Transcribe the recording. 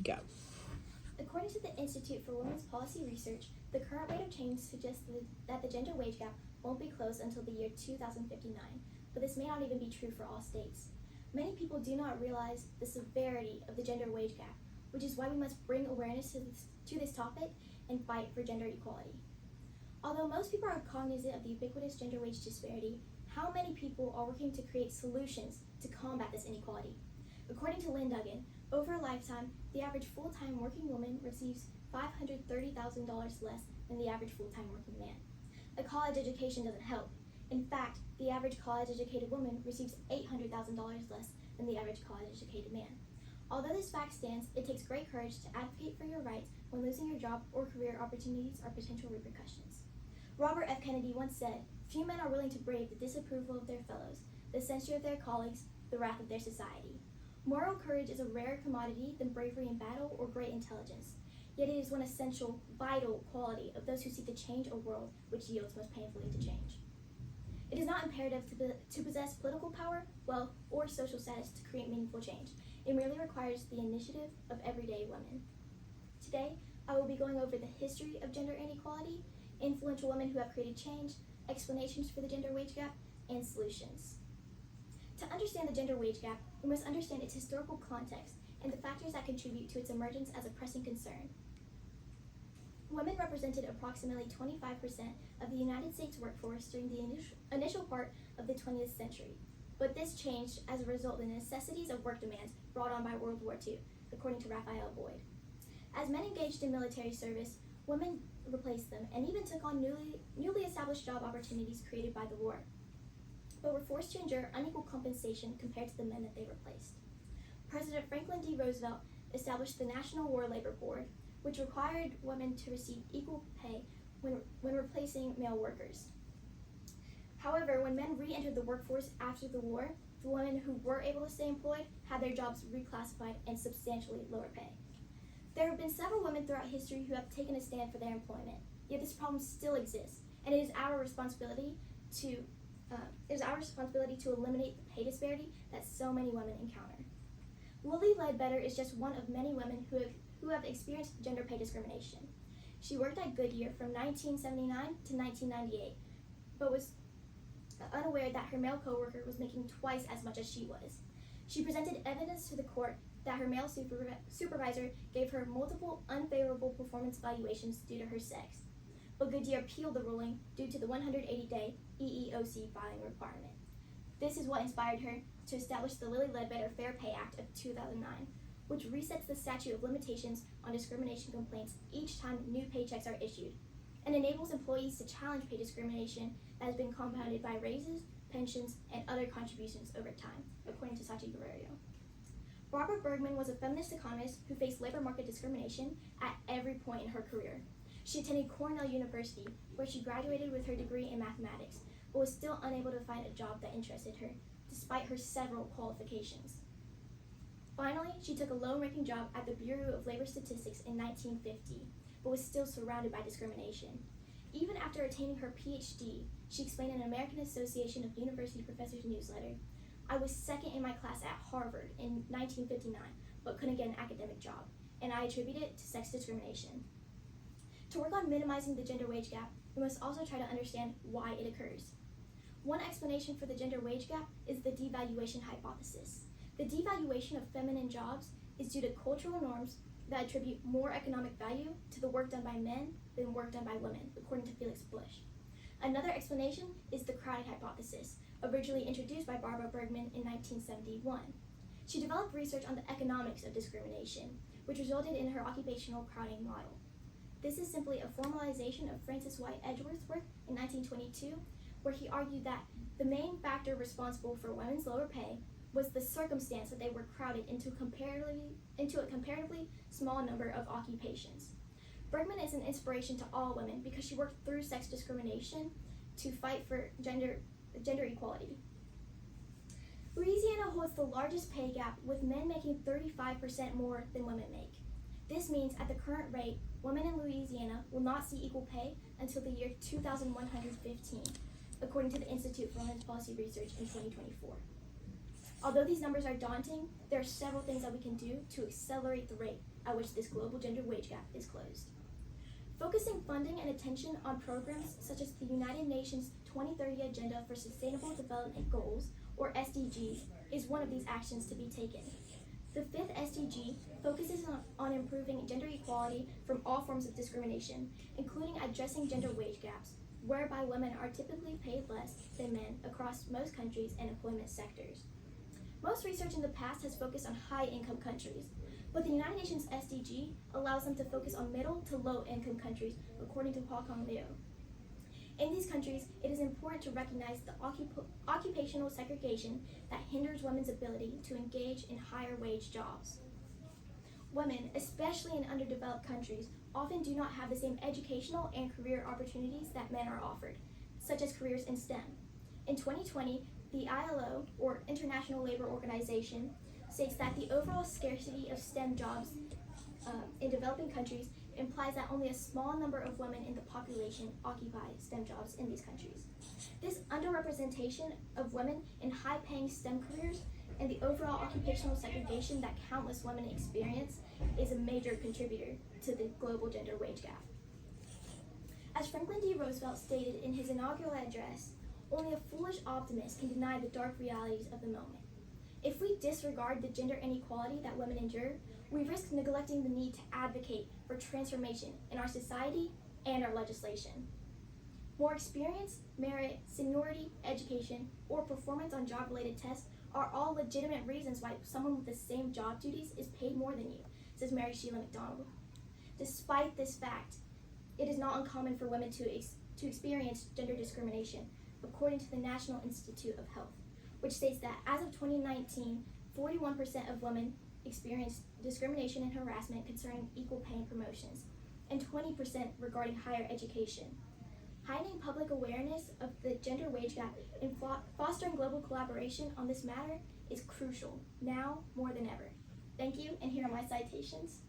go. According to the Institute for Women's Policy Research, the current rate of change suggests that the gender wage gap won't be closed until the year 2059, but this may not even be true for all states. Many people do not realize the severity of the gender wage gap, which is why we must bring awareness to this topic and fight for gender equality. Although most people are cognizant of the ubiquitous gender wage disparity, how many people are working to create solutions to combat this inequality? According to Lynn Duggan, over a lifetime, the average full-time working woman receives $530,000 less than the average full-time working man. A college education doesn't help. In fact, the average college-educated woman receives $800,000 less than the average college-educated man. Although this fact stands, it takes great courage to advocate for your rights when losing your job or career opportunities are potential repercussions. Robert F. Kennedy once said, "Few men are willing to brave the disapproval of their fellows, the censure of their colleagues, the wrath of their society." Moral courage is a rarer commodity than bravery in battle or great intelligence, yet it is one essential, vital quality of those who seek to change a world which yields most painfully to change. It is not imperative to possess political power, wealth, or social status to create meaningful change. It merely requires the initiative of everyday women. Today, I will be going over the history of gender inequality, influential women who have created change, explanations for the gender wage gap, and solutions. To understand the gender wage gap, we must understand its historical context and the factors that contribute to its emergence as a pressing concern. Women represented approximately 25% of the United States workforce during the initial part of the 20th century, but this changed as a result of the necessities of work demands brought on by World War II, according to Raphael Boyd. As men engaged in military service, women replaced them and even took on newly established job opportunities created by the war, but were forced to endure unequal compensation compared to the men that they replaced. President Franklin D. Roosevelt established the National War Labor Board, which required women to receive equal pay when replacing male workers. However, when men re-entered the workforce after the war, the women who were able to stay employed had their jobs reclassified and substantially lower pay. There have been several women throughout history who have taken a stand for their employment, yet this problem still exists, and it is our responsibility to eliminate the pay disparity that so many women encounter. Lilly Ledbetter is just one of many women who have experienced gender pay discrimination. She worked at Goodyear from 1979 to 1998, but was unaware that her male coworker was making twice as much as she was. She presented evidence to the court that her male supervisor gave her multiple unfavorable performance evaluations due to her sex, but Goodyear appealed the ruling due to the 180-day EEOC filing requirement. This is what inspired her to establish the Lilly Ledbetter Fair Pay Act of 2009, which resets the statute of limitations on discrimination complaints each time new paychecks are issued, and enables employees to challenge pay discrimination that has been compounded by raises, pensions, and other contributions over time, according to Sachi Guerrero. Barbara Bergman was a feminist economist who faced labor market discrimination at every point in her career. She attended Cornell University, where she graduated with her degree in mathematics, but was still unable to find a job that interested her, despite her several qualifications. Finally, she took a low-ranking job at the Bureau of Labor Statistics in 1950, but was still surrounded by discrimination. Even after attaining her PhD, she explained in an American Association of University Professors newsletter, "I was second in my class at Harvard in 1959, but couldn't get an academic job, and I attribute it to sex discrimination." To work on minimizing the gender wage gap, we must also try to understand why it occurs. One explanation for the gender wage gap is the devaluation hypothesis. The devaluation of feminine jobs is due to cultural norms that attribute more economic value to the work done by men than work done by women, according to Felix Bush. Another explanation is the crowding hypothesis, originally introduced by Barbara Bergman in 1971. She developed research on the economics of discrimination, which resulted in her occupational crowding model. This is simply a formalization of Francis White Edgeworth's work in 1922, where he argued that the main factor responsible for women's lower pay was the circumstance that they were crowded into a comparatively small number of occupations. Bergman is an inspiration to all women because she worked through sex discrimination to fight for gender equality. Louisiana holds the largest pay gap, with men making 35% more than women make. This means at the current rate, women in Louisiana will not see equal pay until the year 2115, according to the Institute for Women's Policy Research in 2024. Although these numbers are daunting, there are several things that we can do to accelerate the rate at which this global gender wage gap is closed. Focusing funding and attention on programs such as the United Nations 2030 Agenda for Sustainable Development Goals, or SDGs, is one of these actions to be taken. The fifth SDG focuses on improving gender equality from all forms of discrimination, including addressing gender wage gaps, whereby women are typically paid less than men across most countries and employment sectors. Most research in the past has focused on high-income countries, but the United Nations SDG allows them to focus on middle to low-income countries, according to Hong Liu. In these countries, it is important to recognize the occupational segregation that hinders women's ability to engage in higher-wage jobs. Women, especially in underdeveloped countries, often do not have the same educational and career opportunities that men are offered, such as careers in STEM. In 2020, the ILO, or International Labor Organization, states that the overall scarcity of STEM jobs in developing countries implies that only a small number of women in the population occupy STEM jobs in these countries. This underrepresentation of women in high-paying STEM careers and the overall occupational segregation that countless women experience is a major contributor to the global gender wage gap. As Franklin D. Roosevelt stated in his inaugural address, only a foolish optimist can deny the dark realities of the moment. If we disregard the gender inequality that women endure, we risk neglecting the need to advocate for transformation in our society and our legislation. More experience, merit, seniority, education, or performance on job-related tests are all legitimate reasons why someone with the same job duties is paid more than you, says Mary Sheila McDonald. Despite this fact, it is not uncommon for women to experience gender discrimination, according to the National Institute of Health, which states that as of 2019, 41% of women experienced discrimination and harassment concerning equal pay and promotions, and 20% regarding higher education. Heightening public awareness of the gender wage gap and fostering global collaboration on this matter is crucial, now more than ever. Thank you, and here are my citations.